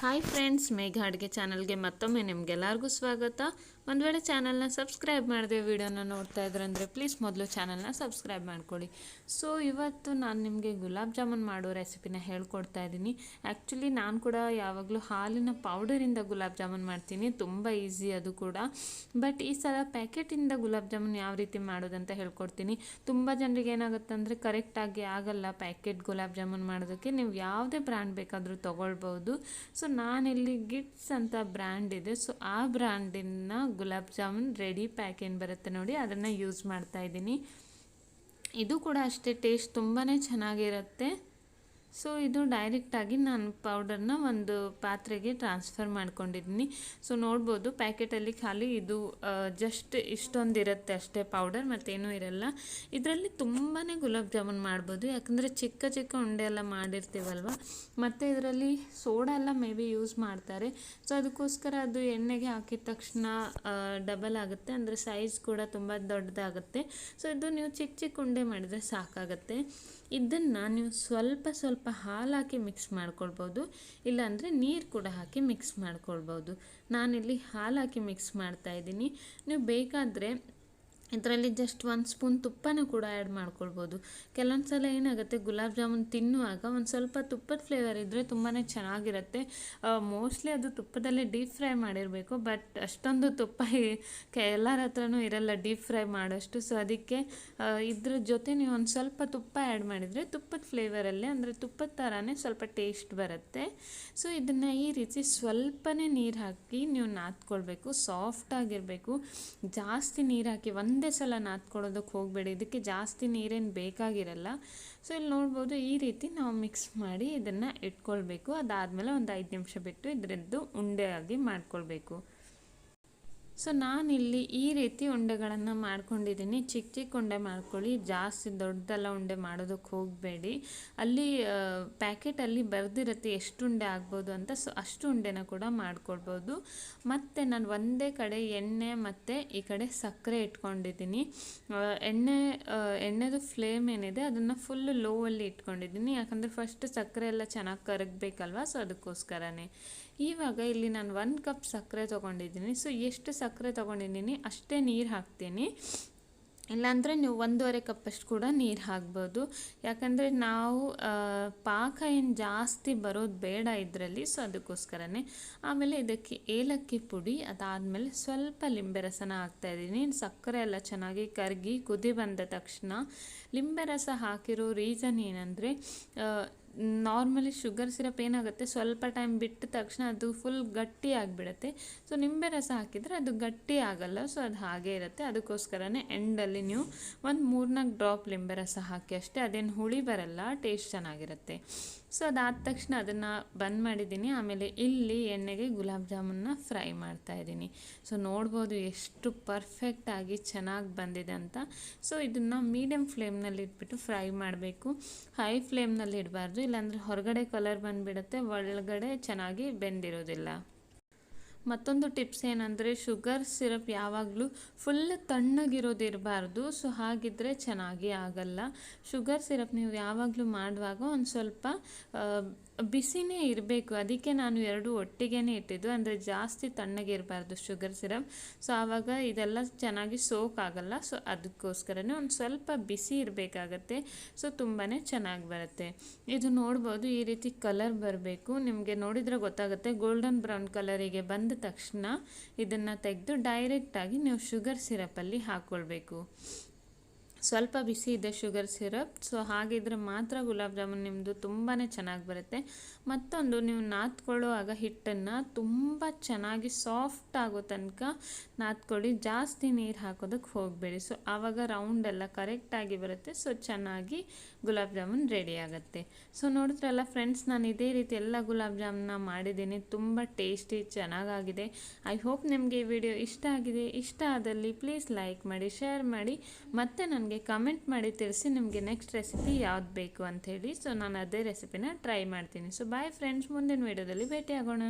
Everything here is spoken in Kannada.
ಹಾಯ್ ಫ್ರೆಂಡ್ಸ್, ಮೇಘ ಅಡುಗೆ ಚಾನಲ್ಗೆ ಮತ್ತೊಮ್ಮೆ ನಿಮಗೆಲ್ಲರಿಗೂ ಸ್ವಾಗತ. ಒಂದು ವೇಳೆ ಚಾನಲ್ನ ಸಬ್ಸ್ಕ್ರೈಬ್ ಮಾಡಿದೆ ವಿಡಿಯೋನ ನೋಡ್ತಾ ಇದ್ರಂದರೆ ಪ್ಲೀಸ್ ಮೊದಲು ಚಾನಲ್ನ ಸಬ್ಸ್ಕ್ರೈಬ್ ಮಾಡ್ಕೊಳ್ಳಿ. ಸೊ ಇವತ್ತು ನಾನು ನಿಮಗೆ ಗುಲಾಬ್ ಜಾಮೂನ್ ಮಾಡೋ ರೆಸಿಪಿನ ಹೇಳ್ಕೊಡ್ತಾ ಇದ್ದೀನಿ. ಆ್ಯಕ್ಚುಲಿ ನಾನು ಕೂಡ ಯಾವಾಗಲೂ ಹಾಲಿನ ಪೌಡರಿಂದ ಗುಲಾಬ್ ಜಾಮೂನ್ ಮಾಡ್ತೀನಿ, ತುಂಬ ಈಸಿ ಅದು ಕೂಡ. ಬಟ್ ಈ ಸಲ ಪ್ಯಾಕೆಟಿಂದ ಗುಲಾಬ್ ಜಾಮೂನ್ ಯಾವ ರೀತಿ ಮಾಡೋದಂತ ಹೇಳ್ಕೊಡ್ತೀನಿ. ತುಂಬ ಜನರಿಗೆ ಏನಾಗುತ್ತೆ ಅಂದರೆ ಕರೆಕ್ಟಾಗಿ ಆಗಲ್ಲ ಪ್ಯಾಕೆಟ್ ಗುಲಾಬ್ ಜಾಮೂನ್ ಮಾಡೋದಕ್ಕೆ. ನೀವು ಯಾವುದೇ ಬ್ರ್ಯಾಂಡ್ ಬೇಕಾದರೂ ತೊಗೊಳ್ಬೋದು. ಸೊ ನಾನಿಲ್ಲಿ ಗಿಟ್ಸ್ ಅಂತ ಬ್ರ್ಯಾಂಡ್ ಇದೆ, ಸೊ ಆ ಬ್ರ್ಯಾಂಡಿನ ಗುಲಾಬ್ ಜಾಮೂನ್ ರೆಡಿ ಪ್ಯಾಕ್ ಏನು ಬರುತ್ತೆ ನೋಡಿ, ಅದನ್ನು ಯೂಸ್ ಮಾಡ್ತಾ ಇದ್ದೀನಿ. ಇದು ಕೂಡ ಅಷ್ಟೇ, ಟೇಸ್ಟ್ ತುಂಬಾ ಚೆನ್ನಾಗಿರುತ್ತೆ. ಸೊ ಇದು ಡೈರೆಕ್ಟಾಗಿ ನಾನು ಪೌಡರ್ನ ಒಂದು ಪಾತ್ರೆಗೆ ಟ್ರಾನ್ಸ್ಫರ್ ಮಾಡ್ಕೊಂಡಿದ್ದೀನಿ. ಸೊ ನೋಡ್ಬೋದು ಪ್ಯಾಕೆಟಲ್ಲಿ ಖಾಲಿ ಇದು ಜಸ್ಟ್ ಇಷ್ಟೊಂದು ಇರುತ್ತೆ ಅಷ್ಟೇ ಪೌಡರ್, ಮತ್ತೇನೂ ಇರಲ್ಲ. ಇದರಲ್ಲಿ ತುಂಬಾ ಗುಲಾಬ್ ಜಾಮೂನ್ ಮಾಡ್ಬೋದು, ಯಾಕಂದರೆ ಚಿಕ್ಕ ಚಿಕ್ಕ ಉಂಡೆ ಎಲ್ಲ ಮಾಡಿರ್ತೀವಲ್ವ. ಮತ್ತು ಇದರಲ್ಲಿ ಸೋಡಾ ಎಲ್ಲ ಮೇ ಬಿ ಯೂಸ್ ಮಾಡ್ತಾರೆ. ಸೊ ಅದಕ್ಕೋಸ್ಕರ ಅದು ಎಣ್ಣೆಗೆ ಹಾಕಿದ ತಕ್ಷಣ ಡಬಲ್ ಆಗುತ್ತೆ, ಅಂದರೆ ಸೈಜ್ ಕೂಡ ತುಂಬ ದೊಡ್ಡದಾಗುತ್ತೆ. ಸೊ ಇದು ನೀವು ಚಿಕ್ಕ ಚಿಕ್ಕ ಉಂಡೆ ಮಾಡಿದರೆ ಸಾಕಾಗುತ್ತೆ. ಇದನ್ನು ನೀವು ಸ್ವಲ್ಪ ಸ್ವಲ್ಪ ಹಾಲು ಹಾಕಿ ಮಿಕ್ಸ್ ಮಾಡ್ಕೊಳ್ಬೋದು, ಇಲ್ಲಾಂದರೆ ನೀರು ಕೂಡ ಹಾಕಿ ಮಿಕ್ಸ್ ಮಾಡ್ಕೊಳ್ಬೋದು. ನಾನಿಲ್ಲಿ ಹಾಲು ಹಾಕಿ ಮಿಕ್ಸ್ ಮಾಡ್ತಾಯಿದ್ದೀನಿ. ನೀವು ಬೇಕಾದರೆ ಇದರಲ್ಲಿ ಜಸ್ಟ್ 1 ಸ್ಪೂನ್ ತುಪ್ಪನ ಕೂಡ ಆ್ಯಡ್ ಮಾಡ್ಕೊಳ್ಬೋದು. ಕೆಲವೊಂದು ಸಲ ಏನಾಗುತ್ತೆ, ಗುಲಾಬ್ ಜಾಮೂನ್ ತಿನ್ನುವಾಗ ಒಂದು ಸ್ವಲ್ಪ ತುಪ್ಪದ ಫ್ಲೇವರ್ ಇದ್ದರೆ ತುಂಬಾ ಚೆನ್ನಾಗಿರುತ್ತೆ. ಮೋಸ್ಟ್ಲಿ ಅದು ತುಪ್ಪದಲ್ಲೇ ಡೀಪ್ ಫ್ರೈ ಮಾಡಿರಬೇಕು, ಬಟ್ ಅಷ್ಟೊಂದು ತುಪ್ಪ ಎಲ್ಲರ ಹತ್ರನೂ ಇರಲ್ಲ ಡೀಪ್ ಫ್ರೈ ಮಾಡೋಷ್ಟು. ಸೊ ಅದಕ್ಕೆ ಇದ್ರ ಜೊತೆ ನೀವು ಒಂದು ಸ್ವಲ್ಪ ತುಪ್ಪ ಆ್ಯಡ್ ಮಾಡಿದರೆ ತುಪ್ಪದ ಫ್ಲೇವರಲ್ಲೇ, ಅಂದರೆ ತುಪ್ಪದ ಥರನೇ ಸ್ವಲ್ಪ ಟೇಸ್ಟ್ ಬರುತ್ತೆ. ಸೊ ಇದನ್ನು ಈ ರೀತಿ ಸ್ವಲ್ಪನೇ ನೀರು ಹಾಕಿ ನೀವು ನಾದ್ಕೊಳ್ಬೇಕು, ಸಾಫ್ಟಾಗಿರಬೇಕು. ಜಾಸ್ತಿ ನೀರು ಹಾಕಿ ಒಂದೇ ಸಲ ನಾದ್ಕೊಳ್ಳೋದಕ್ಕೆ ಹೋಗಬೇಡಿ, ಇದಕ್ಕೆ ಜಾಸ್ತಿ ನೀರೇನು ಬೇಕಾಗಿರಲ್ಲ. ಸೊ ಇಲ್ಲಿ ನೋಡ್ಬೋದು ಈ ರೀತಿ ನಾವು ಮಿಕ್ಸ್ ಮಾಡಿ ಇದನ್ನು ಇಟ್ಕೊಳ್ಬೇಕು. ಅದಾದಮೇಲೆ ಒಂದು 5 ನಿಮಿಷ ಬಿಟ್ಟು ಇದರದ್ದು ಉಂಡೆಯಾಗಿ ಮಾಡ್ಕೊಳ್ಬೇಕು. ಸೊ ನಾನಿಲ್ಲಿ ಈ ರೀತಿ ಉಂಡೆಗಳನ್ನು ಮಾಡ್ಕೊಂಡಿದ್ದೀನಿ. ಚಿಕ್ಕ ಚಿಕ್ಕ ಉಂಡೆ ಮಾಡ್ಕೊಳ್ಳಿ, ಜಾಸ್ತಿ ದೊಡ್ಡದೆಲ್ಲ ಉಂಡೆ ಮಾಡೋದಕ್ಕೆ ಹೋಗಬೇಡಿ. ಅಲ್ಲಿ ಪ್ಯಾಕೆಟಲ್ಲಿ ಬರೆದಿರುತ್ತೆ ಎಷ್ಟು ಉಂಡೆ ಆಗ್ಬೋದು ಅಂತ, ಸೊ ಅಷ್ಟು ಉಂಡೆನ ಕೂಡ ಮಾಡ್ಕೊಳ್ಬೋದು. ಮತ್ತು ನಾನು ಒಂದೇ ಕಡೆ ಎಣ್ಣೆ ಮತ್ತು ಈ ಕಡೆ ಸಕ್ಕರೆ ಇಟ್ಕೊಂಡಿದ್ದೀನಿ. ಎಣ್ಣೆದು ಫ್ಲೇಮ್ ಏನಿದೆ ಅದನ್ನು ಫುಲ್ ಲೋವಲ್ಲಿ ಇಟ್ಕೊಂಡಿದ್ದೀನಿ, ಯಾಕಂದರೆ ಫಸ್ಟ್ ಸಕ್ಕರೆ ಎಲ್ಲ ಚೆನ್ನಾಗಿ ಕರಗಬೇಕಲ್ವ, ಸೊ ಅದಕ್ಕೋಸ್ಕರನೇ. ಇವಾಗ ಇಲ್ಲಿ ನಾನು 1 ಕಪ್ ಸಕ್ಕರೆ ತೊಗೊಂಡಿದ್ದೀನಿ. ಸೊ ಎಷ್ಟು ಸಕ್ಕರೆ ತೊಗೊಂಡಿದ್ದೀನಿ ಅಷ್ಟೇ ನೀರು ಹಾಕ್ತೀನಿ, ಇಲ್ಲಾಂದರೆ ನೀವು 1.5 ಕಪ್ಪಷ್ಟು ಕೂಡ ನೀರು ಹಾಕ್ಬೋದು. ಯಾಕಂದರೆ ನಾವು ಪಾಕ ಏನು ಜಾಸ್ತಿ ಬರೋದು ಬೇಡ ಇದರಲ್ಲಿ, ಸೊ ಅದಕ್ಕೋಸ್ಕರನೇ. ಆಮೇಲೆ ಇದಕ್ಕೆ ಏಲಕ್ಕಿ ಪುಡಿ, ಅದಾದಮೇಲೆ ಸ್ವಲ್ಪ ಲಿಂಬೆ ರಸನ ಹಾಕ್ತಾಯಿದ್ದೀನಿ. ಸಕ್ಕರೆ ಎಲ್ಲ ಚೆನ್ನಾಗಿ ಕರಗಿ ಕುದಿ ಬಂದ ತಕ್ಷಣ ಲಿಂಬೆ ರಸ ಹಾಕಿರೋ ರೀಸನ್ ಏನಂದರೆ, ನಾರ್ಮಲಿ ಶುಗರ್ ಸಿರಪ್ ಏನಾಗುತ್ತೆ, ಸ್ವಲ್ಪ ಟೈಮ್ ಬಿಟ್ಟ ತಕ್ಷಣ ಅದು ಫುಲ್ ಗಟ್ಟಿ ಆಗಿಬಿಡುತ್ತೆ. ಸೊ ನಿಂಬೆ ರಸ ಹಾಕಿದರೆ ಅದು ಗಟ್ಟಿ ಆಗಲ್ಲ, ಸೊ ಅದು ಹಾಗೇ ಇರುತ್ತೆ. ಅದಕ್ಕೋಸ್ಕರನೇ ಎಂಡಲ್ಲಿ ನೀವು ಒಂದು 3-4 ಡ್ರಾಪ್ ಲಿಂಬೆ ರಸ ಹಾಕಿ ಅಷ್ಟೇ, ಅದೇನು ಹುಳಿ ಬರಲ್ಲ, ಟೇಸ್ಟ್ ಚೆನ್ನಾಗಿರುತ್ತೆ. ಸೊ ಅದಾದ ತಕ್ಷಣ ಅದನ್ನು ಬಂದ್ ಮಾಡಿದ್ದೀನಿ. ಆಮೇಲೆ ಇಲ್ಲಿ ಎಣ್ಣೆಗೆ ಗುಲಾಬ್ ಜಾಮೂನ್ನ ಫ್ರೈ ಮಾಡ್ತಾಯಿದ್ದೀನಿ. ಸೊ ನೋಡ್ಬೋದು ಎಷ್ಟು ಪರ್ಫೆಕ್ಟಾಗಿ ಚೆನ್ನಾಗಿ ಬಂದಿದೆ ಅಂತ. ಸೊ ಇದನ್ನು ಮೀಡಿಯಮ್ ಫ್ಲೇಮ್ನಲ್ಲಿ ಇಟ್ಬಿಟ್ಟು ಫ್ರೈ ಮಾಡಬೇಕು, ಹೈ ಫ್ಲೇಮ್ನಲ್ಲಿ ಇಡಬಾರ್ದು, ಇಲ್ಲಾಂದರೆ ಹೊರಗಡೆ ಕಲರ್ ಬಂದುಬಿಡುತ್ತೆ, ಒಳಗಡೆ ಚೆನ್ನಾಗಿ ಬೆಂದಿರೋದಿಲ್ಲ. ಮತ್ತೊಂದು ಟಿಪ್ಸ್ ಏನಂದರೆ, ಶುಗರ್ ಸಿರಪ್ ಯಾವಾಗಲೂ ಫುಲ್ ತಣ್ಣಗಿರೋದಿರಬಾರ್ದು. ಸೊ ಹಾಗಿದ್ದರೆ ಚೆನ್ನಾಗಿ ಆಗಲ್ಲ. ಶುಗರ್ ಸಿರಪ್ ನೀವು ಯಾವಾಗಲೂ ಮಾಡುವಾಗ ಒಂದು ಸ್ವಲ್ಪ ಬಿಸಿನೇ ಇರಬೇಕು. ಅದಕ್ಕೆ ನಾನು 2 ಒಟ್ಟಿಗೆ ಇಟ್ಟಿದ್ದು, ಅಂದರೆ ಜಾಸ್ತಿ ತಣ್ಣಗಿರಬಾರ್ದು ಶುಗರ್ ಸಿರಪ್. ಸೊ ಆವಾಗ ಇದೆಲ್ಲ ಚೆನ್ನಾಗಿ ಸೋಕ್ ಆಗಲ್ಲ. ಸೊ ಅದಕ್ಕೋಸ್ಕರನೇ ಒಂದು ಸ್ವಲ್ಪ ಬಿಸಿ ಇರಬೇಕಾಗತ್ತೆ. ಸೊ ತುಂಬಾ ಚೆನ್ನಾಗಿ ಬರುತ್ತೆ. ಇದು ನೋಡ್ಬೋದು ಈ ರೀತಿ ಕಲರ್ ಬರಬೇಕು, ನಿಮಗೆ ನೋಡಿದರೆ ಗೊತ್ತಾಗುತ್ತೆ. ಗೋಲ್ಡನ್ ಬ್ರೌನ್ ಕಲರಿಗೆ ಬಂದ ತಕ್ಷಣ ಇದನ್ನು ತೆಗೆದು ಡೈರೆಕ್ಟಾಗಿ ನೀವು ಶುಗರ್ ಸಿರಪಲ್ಲಿ ಹಾಕ್ಕೊಳ್ಬೇಕು. ಸ್ವಲ್ಪ ಬಿಸಿ ಇದೆ ಶುಗರ್ ಸಿರಪ್, ಸೊ ಹಾಗಿದ್ರೆ ಮಾತ್ರ ಗುಲಾಬ್ ಜಾಮೂನ್ ನಿಮ್ಮದು ತುಂಬಾ ಚೆನ್ನಾಗಿ ಬರುತ್ತೆ. ಮತ್ತೊಂದು, ನೀವು ನಾದ್ಕೊಳ್ಳುವಾಗ ಹಿಟ್ಟನ್ನು ತುಂಬ ಚೆನ್ನಾಗಿ ಸಾಫ್ಟ್ ಆಗೋ ತನಕ ನಾದ್ಕೊಳ್ಳಿ, ಜಾಸ್ತಿ ನೀರು ಹಾಕೋದಕ್ಕೆ ಹೋಗಬೇಡಿ. ಸೊ ಆವಾಗ ರೌಂಡ್ ಎಲ್ಲ ಕರೆಕ್ಟಾಗಿ ಬರುತ್ತೆ, ಸೊ ಚೆನ್ನಾಗಿ ಗುಲಾಬ್ ಜಾಮೂನ್ ರೆಡಿ ಆಗುತ್ತೆ. ಸೊ ನೋಡಿದ್ರಲ್ಲ ಫ್ರೆಂಡ್ಸ್, ನಾನು ಇದೇ ರೀತಿ ಎಲ್ಲ ಗುಲಾಬ್ ಜಾಮೂನ್ನ ಮಾಡಿದ್ದೀನಿ, ತುಂಬ ಟೇಸ್ಟಿ ಚೆನ್ನಾಗಾಗಿದೆ. ಐ ಹೋಪ್ ನಿಮಗೆ ಈ ವಿಡಿಯೋ ಇಷ್ಟ ಆಗಿದೆ. ಇಷ್ಟ ಆದಲ್ಲಿ ಪ್ಲೀಸ್ ಲೈಕ್ ಮಾಡಿ, ಶೇರ್ ಮಾಡಿ, ಮತ್ತು ನನಗೆ ಕಮೆಂಟ್ ಮಾಡಿ ತಿಳಿಸಿ ನಿಮಗೆ ನೆಕ್ಸ್ಟ್ ರೆಸಿಪಿ ಯಾವ್ದು ಬೇಕು ಅಂಥೇಳಿ. ಸೊ ನಾನು ಅದೇ ರೆಸಿಪಿನ ಟ್ರೈ ಮಾಡ್ತೀನಿ. ಸೊ ಬಾಯ್ ಫ್ರೆಂಡ್ಸ್, ಮುಂದಿನ ವಿಡಿಯೋದಲ್ಲಿ ಭೇಟಿ ಆಗೋಣ.